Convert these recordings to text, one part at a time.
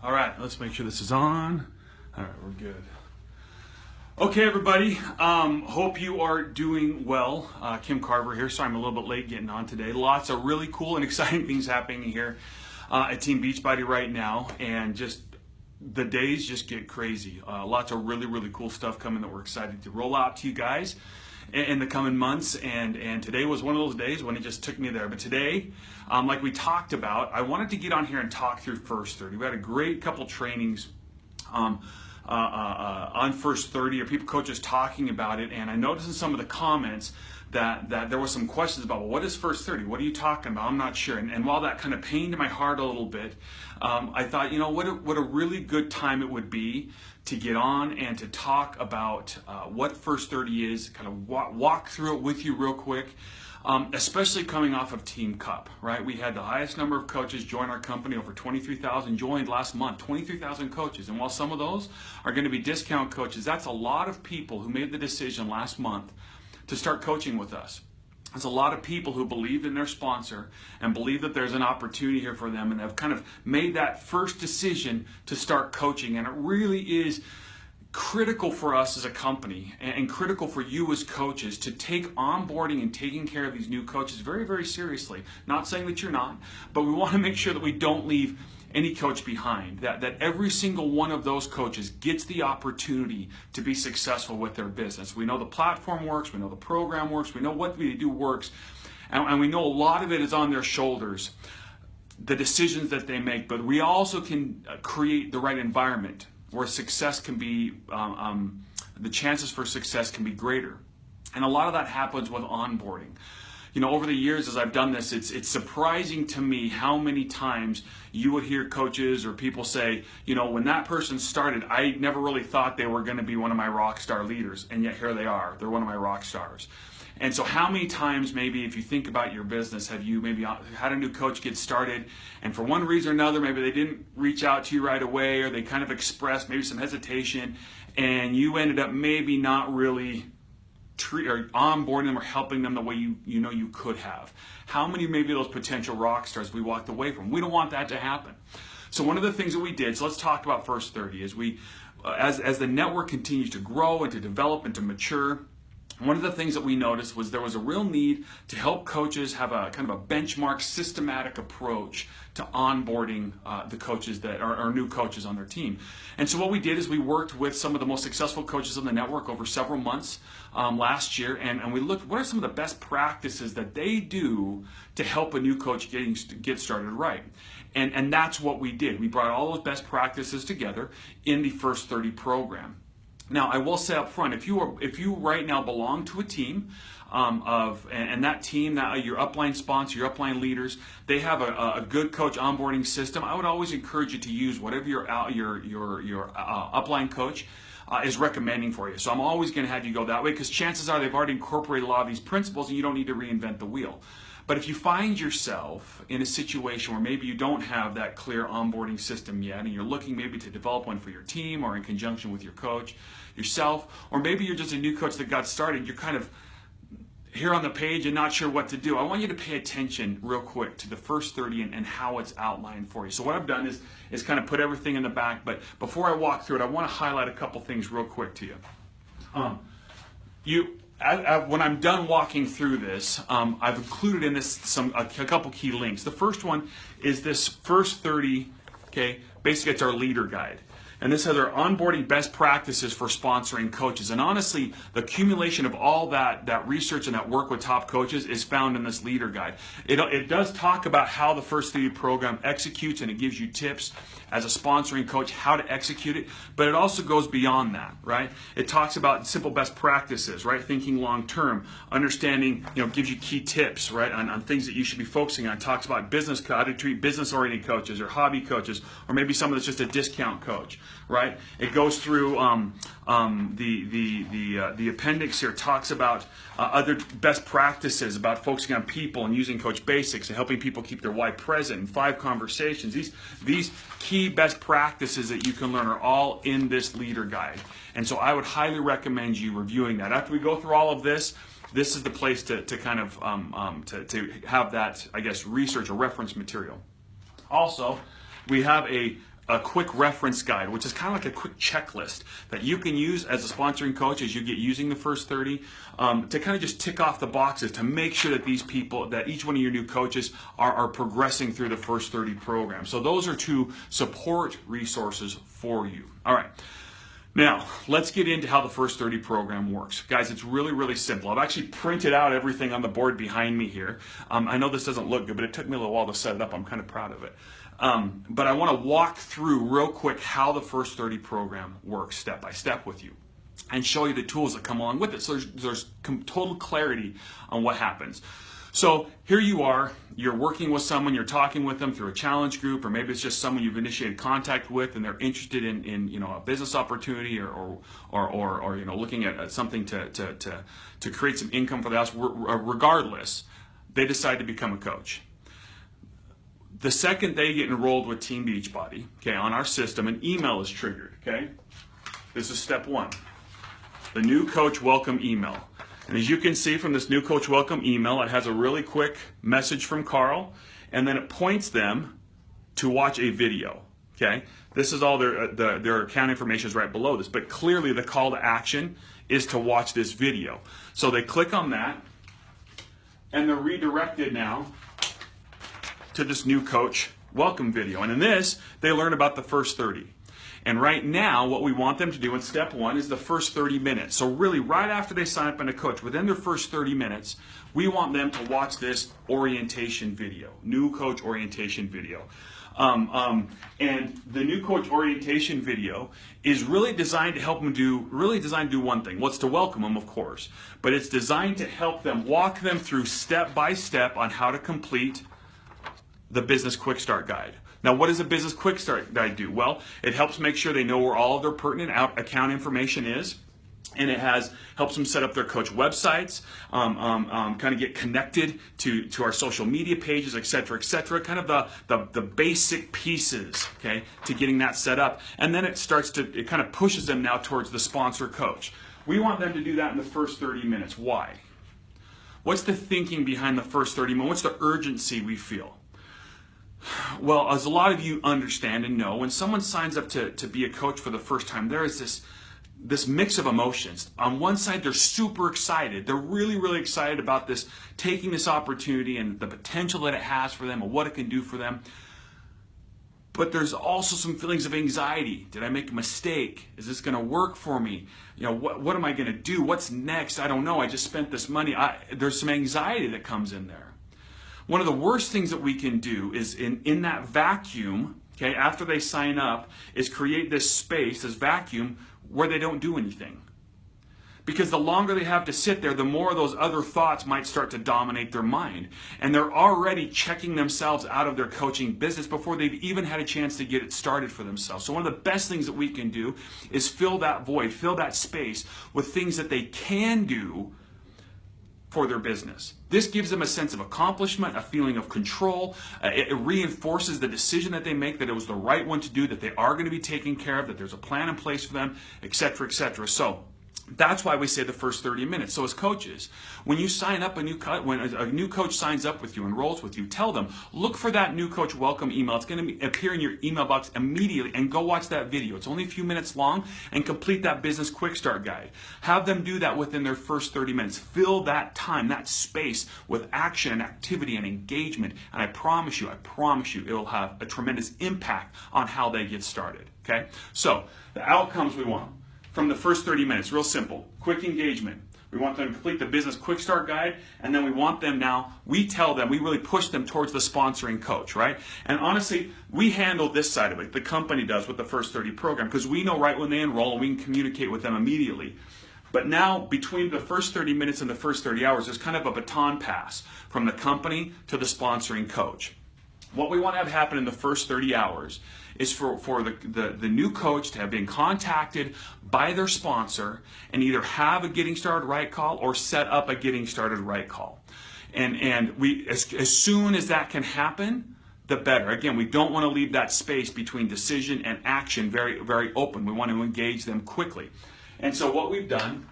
All right, let's make sure this is on. All right, we're good. Okay, everybody. Hope you are doing well. Kim Carver here. Sorry I'm a little bit late getting on today. Lots of really cool and exciting things happening here at Team Beachbody right now, and just the days just get crazy. Lots of really cool stuff coming that we're excited to roll out to you guys in the coming months, and today was one of those days when it just took me there. But today, like we talked about, I wanted to get on here and talk through First 30. We had a great couple trainings on First 30, or people, coaches talking about it, and I noticed in some of the comments that there were some questions about, well, what is First 30? What are you talking about? I'm not sure. And while that kind of pained my heart a little bit, I thought, you know, what a really good time it would be to get on and to talk about what First 30 is, kind of walk through it with you real quick, especially coming off of Team Cup, right? We had the highest number of coaches join our company. Over 23,000 joined last month, 23,000 coaches. And while some of those are going to be discount coaches, that's a lot of people who made the decision last month to start coaching with us. There's a lot of people who believe in their sponsor and believe that there's an opportunity here for them, and have kind of made that first decision to start coaching. And it really is critical for us as a company, and critical for you as coaches, to take onboarding and taking care of these new coaches very seriously. Not saying that you're not, but we want to make sure that we don't leave any coach behind, that every single one of those coaches gets the opportunity to be successful with their business. We know the platform works, we know the program works, we know what we do works, and we know a lot of it is on their shoulders, the decisions that they make, but we also can create the right environment where success can be, the chances for success can be greater. And a lot of that happens with onboarding. You know, over the years as I've done this, it's surprising to me how many times you would hear coaches or people say, you know, when that person started, I never really thought they were going to be one of my rock star leaders, and yet here they are. They're one of my rock stars. And so how many times, maybe if you think about your business, have you maybe had a new coach get started, and for one reason or another, maybe they didn't reach out to you right away, or they kind of expressed maybe some hesitation, and you ended up maybe not really or onboarding them or helping them the way you know you could have. How many maybe those potential rock stars we walked away from? We don't want that to happen. So one of the things that we did, so let's talk about First 30, is we, as the network continues to grow and to develop and to mature, one of the things that we noticed was there was a real need to help coaches have a kind of a benchmark, systematic approach to onboarding the coaches that are new coaches on their team. And so what we did is we worked with some of the most successful coaches on the network over several months last year, and we looked, what are some of the best practices that they do to help a new coach get started right? And that's what we did. We brought all those best practices together in the First 30 program. Now, I will say up front, if you right now belong to a team and that team, your upline sponsor, your upline leaders, they have a good coach onboarding system, I would always encourage you to use whatever your upline coach is recommending for you. So I'm always going to have you go that way, because chances are they've already incorporated a lot of these principles and you don't need to reinvent the wheel. But if you find yourself in a situation where maybe you don't have that clear onboarding system yet, and you're looking maybe to develop one for your team or in conjunction with your coach, yourself, or maybe you're just a new coach that got started, you're kind of here on the page and not sure what to do, I want you to pay attention real quick to the First 30 and how it's outlined for you. So what I've done is kind of put everything in the back, but before I walk through it, I want to highlight a couple things real quick to you. When I'm done walking through this, I've included in this a couple key links. The first one is this First 30, okay, basically it's our leader guide. And this has our onboarding best practices for sponsoring coaches. And honestly, the accumulation of all that research and that work with top coaches is found in this leader guide. It does talk about how the First 30 program executes, and it gives you tips as a sponsoring coach how to execute it, but it also goes beyond that, right? It talks about simple best practices, right? Thinking long term, understanding, gives you key tips, right, on things that you should be focusing on. It talks about how to treat business-oriented coaches or hobby coaches, or maybe someone that's just a discount coach, right? It goes through the appendix here, talks about other best practices about focusing on people and using Coach Basics and helping people keep their why present, and 5 conversations. These key best practices that you can learn are all in this leader guide. And so I would highly recommend you reviewing that. After we go through all of this, this is the place to kind of to have that, I guess, research or reference material. Also, we have a a quick reference guide, which is kind of like a quick checklist that you can use as a sponsoring coach as you get using the first 30 to kind of just tick off the boxes to make sure that these people, that each one of your new coaches are progressing through the first 30 program. So those are 2 support resources for you. All right. Now, let's get into how the first 30 program works. Guys, it's really, really simple. I've actually printed out everything on the board behind me here. I know this doesn't look good, but it took me a little while to set it up. I'm kind of proud of it. But I want to walk through real quick how the first 30 program works step by step with you and show you the tools that come along with it. So there's total clarity on what happens. So here you are, you're working with someone, you're talking with them through a challenge group, or maybe it's just someone you've initiated contact with and they're interested in a business opportunity or looking at something to create some income for the house. Regardless, they decide to become a coach. The second they get enrolled with Team Beachbody, okay, on our system, an email is triggered, okay? This is step 1, the new coach welcome email. And as you can see from this new coach welcome email, it has a really quick message from Carl, and then it points them to watch a video, okay? This is all their account information is right below this, but clearly the call to action is to watch this video. So they click on that, and they're redirected now to this new coach welcome video. And in this, they learn about the first 30. And right now, what we want them to do in step 1 is the first 30 minutes. So really, right after they sign up in a coach, within their first 30 minutes, we want them to watch this orientation video, new coach orientation video. And the new coach orientation video is really designed to help them do one thing. Well, it's to welcome them, of course, but it's designed to help them, walk them through step by step on how to complete the Business Quickstart Guide. Now, what does a Business Quickstart Guide do? Well, it helps make sure they know where all of their pertinent account information is, and it helps them set up their coach websites, kind of get connected to our social media pages, et cetera, kind of the basic pieces, okay, to getting that set up. And then it kind of pushes them now towards the sponsor coach. We want them to do that in the first 30 minutes. Why? What's the thinking behind the first 30 minutes? What's the urgency we feel? Well, as a lot of you understand and know, when someone signs up to be a coach for the first time, there is this mix of emotions. On one side, they're super excited. They're really, really excited about this, taking this opportunity and the potential that it has for them and what it can do for them. But there's also some feelings of anxiety. Did I make a mistake? Is this going to work for me? What am I going to do? What's next? I don't know. I just spent this money. There's some anxiety that comes in there. One of the worst things that we can do is in that vacuum, okay, after they sign up, is create this space, this vacuum, where they don't do anything. Because the longer they have to sit there, the more of those other thoughts might start to dominate their mind. And they're already checking themselves out of their coaching business before they've even had a chance to get it started for themselves. So one of the best things that we can do is fill that void, fill that space with things that they can do for their business. This gives them a sense of accomplishment, a feeling of control. It reinforces the decision that they make, that it was the right one to do, that they are going to be taken care of, that there's a plan in place for them, etc., etc. So that's why we say the first 30 minutes. So as coaches, when you sign up when a new coach signs up with you, enrolls with you, tell them, look for that new coach welcome email. It's going to appear in your email box immediately, and go watch that video. It's only a few minutes long, and complete that Business Quickstart Guide. Have them do that within their first 30 minutes. Fill that time, that space with action and activity and engagement, and I promise you, it will have a tremendous impact on how they get started, okay? So the outcomes we want from the first 30 minutes, real simple, quick engagement. We want them to complete the Business Quickstart Guide, and then we want them now, we tell them, we really push them towards the sponsoring coach, right? And honestly, we handle this side of it, the company does with the first 30 program, because we know right when they enroll and we can communicate with them immediately. But now, between the first 30 minutes and the first 30 hours, there's kind of a baton pass from the company to the sponsoring coach. What we want to have happen in the first 30 hours is for the new coach to have been contacted by their sponsor and either have a Getting Started Right call or set up a Getting Started Right call. And we, as soon as that can happen, the better. Again, we don't want to leave that space between decision and action very, very open. We want to engage them quickly. And so what we've done,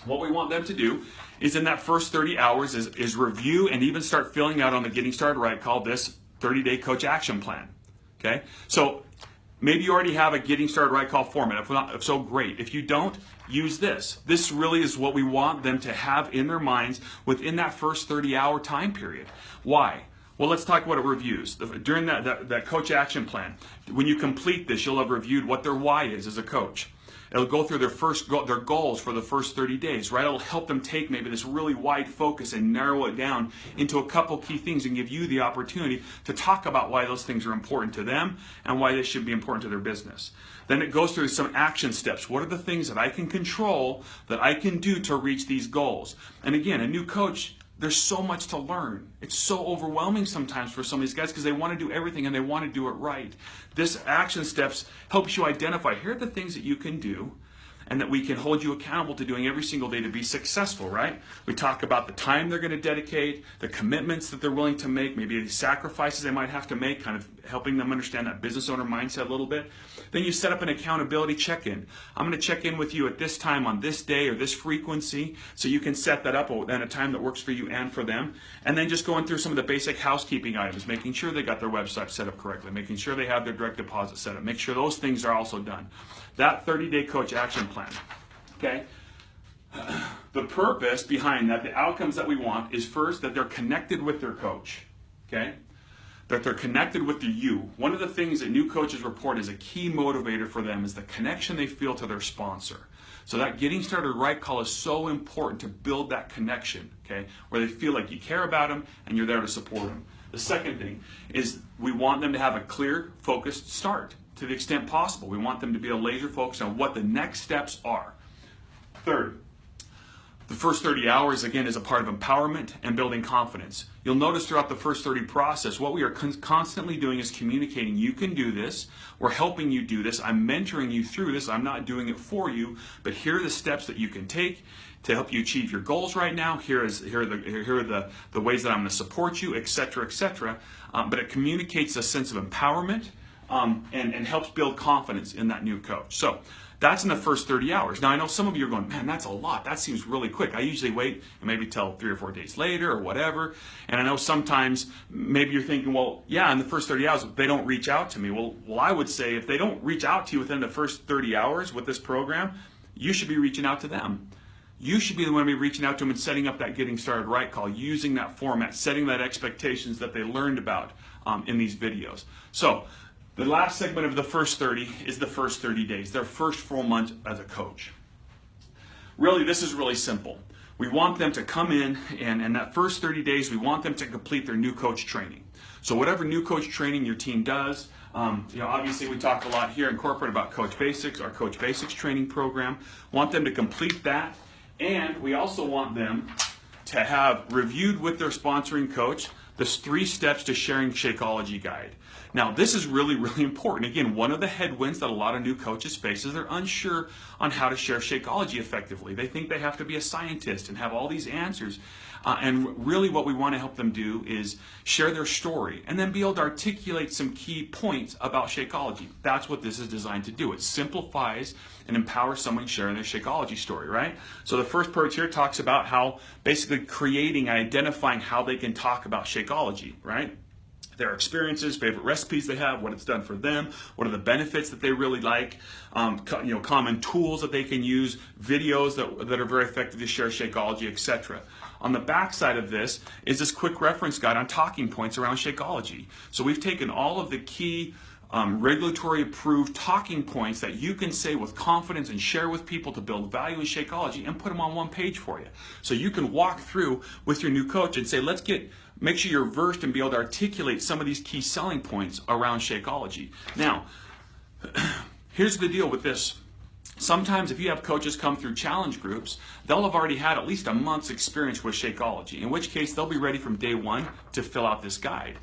what we want them to do is in that first 30 hours is review and even start filling out on the Getting Started Right call this 30-day coach action plan. Okay? So Maybe you already have a Getting Started Right call format. If so, great. If you don't, use this. This really is what we want them to have in their minds within that first 30-hour time period. Why? Well, let's talk about reviews. During that coach action plan, when you complete this, you'll have reviewed what their why is as a coach. It'll go through their goals for the first 30 days, right? It'll help them take maybe this really wide focus and narrow it down into a couple key things and give you the opportunity to talk about why those things are important to them and why they should be important to their business. Then it goes through some action steps. What are the things that I can control, that I can do to reach these goals? And again, a new coach, there's so much to learn. It's so overwhelming sometimes for some of these guys because they want to do everything and they want to do it right. This action steps helps you identify, here are the things that you can do and that we can hold you accountable to doing every single day to be successful, right? We talk about the time they're going to dedicate, the commitments that they're willing to make, maybe the sacrifices they might have to make, kind of helping them understand that business owner mindset a little bit. Then you set up an accountability check-in. I'm going to check in with you at this time on this day or this frequency, so you can set that up at a time that works for you and for them. And then just going through some of the basic housekeeping items, making sure they got their website set up correctly, making sure they have their direct deposit set up, make sure those things are also done. That 30-day coach action plan, okay? The purpose behind that, the outcomes that we want, is first that they're connected with their coach, okay? That they're connected with the you. One of the things that new coaches report is a key motivator for them is the connection they feel to their sponsor. So that Getting Started Right call is so important to build that connection, okay? Where they feel like you care about them and you're there to support them. The second thing is we want them to have a clear, focused start to the extent possible. We want them to be laser focused on what the next steps are. Third, the first 30 hours, again, is a part of empowerment and building confidence. You'll notice throughout the first 30 process, what we are constantly doing is communicating, you can do this, we're helping you do this, I'm mentoring you through this, I'm not doing it for you, but here are the steps that you can take to help you achieve your goals right now, here are the ways that I'm going to support you, etc., etc. But it communicates a sense of empowerment and helps build confidence in that new coach. So that's in the first 30 hours. Now, I know some of you are going, man, that's a lot. That seems really quick. I usually wait maybe till 3 or 4 days later or whatever. And I know sometimes maybe you're thinking, well, yeah, in the first 30 hours, they don't reach out to me. Well, I would say if they don't reach out to you within the first 30 hours with this program, you should be reaching out to them. You should be the one to be reaching out to them and setting up that Getting Started Right call, using that format, setting that expectations that they learned about in these videos. So the last segment of the first 30 is the first 30 days, their first full month as a coach. Really, this is really simple. We want them to come in, and in that first 30 days, we want them to complete their new coach training. So whatever new coach training your team does, obviously we talk a lot here in corporate about Coach Basics, our Coach Basics training program. Want them to complete that, and we also want them to have reviewed with their sponsoring coach the 3 steps to sharing Shakeology guide. Now, this is really, really important. Again, one of the headwinds that a lot of new coaches face is they're unsure on how to share Shakeology effectively. They think they have to be a scientist and have all these answers. And really what we want to help them do is share their story and then be able to articulate some key points about Shakeology. That's what this is designed to do. It simplifies and empowers someone sharing their Shakeology story, right? So the first part here talks about how basically creating and identifying how they can talk about Shakeology, right? Their experiences, favorite recipes they have, what it's done for them, what are the benefits that they really like, common tools that they can use, videos that are very effective to share Shakeology, etc. On the back side of this is this quick reference guide on talking points around Shakeology. So we've taken all of the key regulatory approved talking points that you can say with confidence and share with people to build value in Shakeology and put them on one page for you. So you can walk through with your new coach and say, make sure you're versed and be able to articulate some of these key selling points around Shakeology. Now, here's the deal with this. Sometimes if you have coaches come through challenge groups, they'll have already had at least a month's experience with Shakeology, in which case they'll be ready from day one to fill out this guide.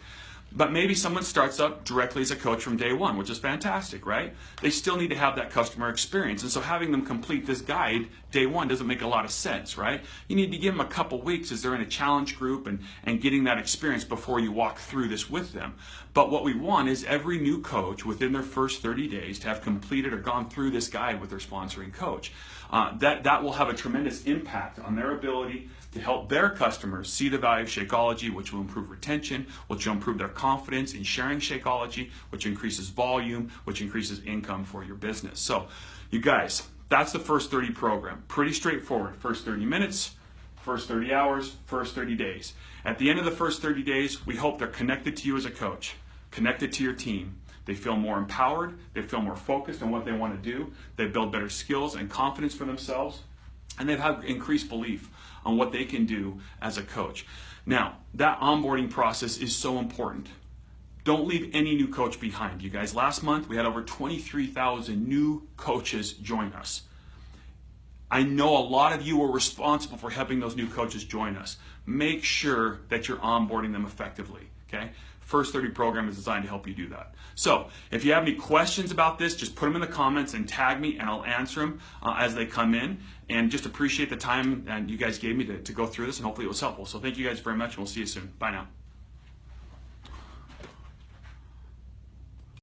But maybe someone starts up directly as a coach from day one, which is fantastic, right? They still need to have that customer experience. And so having them complete this guide day one doesn't make a lot of sense, right? You need to give them a couple weeks as they're in a challenge group and getting that experience before you walk through this with them. But what we want is every new coach within their first 30 days to have completed or gone through this guide with their sponsoring coach. That will have a tremendous impact on their ability to help their customers see the value of Shakeology, which will improve retention, which will improve their confidence in sharing Shakeology, which increases volume, which increases income for your business. So you guys, that's the First 30 program. Pretty straightforward. First 30 minutes, first 30 hours, first 30 days. At the end of the first 30 days, we hope they're connected to you as a coach, connected to your team. They feel more empowered, they feel more focused on what they want to do, they build better skills and confidence for themselves, and they've had increased belief on what they can do as a coach. Now, that onboarding process is so important. Don't leave any new coach behind. You guys, last month we had over 23,000 new coaches join us. I know a lot of you are responsible for helping those new coaches join us. Make sure that you're onboarding them effectively, okay? First 30 program is designed to help you do that. So if you have any questions about this, just put them in the comments and tag me, and I'll answer them as they come in. And just appreciate the time and you guys gave me to go through this, and hopefully it was helpful. So thank you guys very much, and we'll see you soon. Bye now.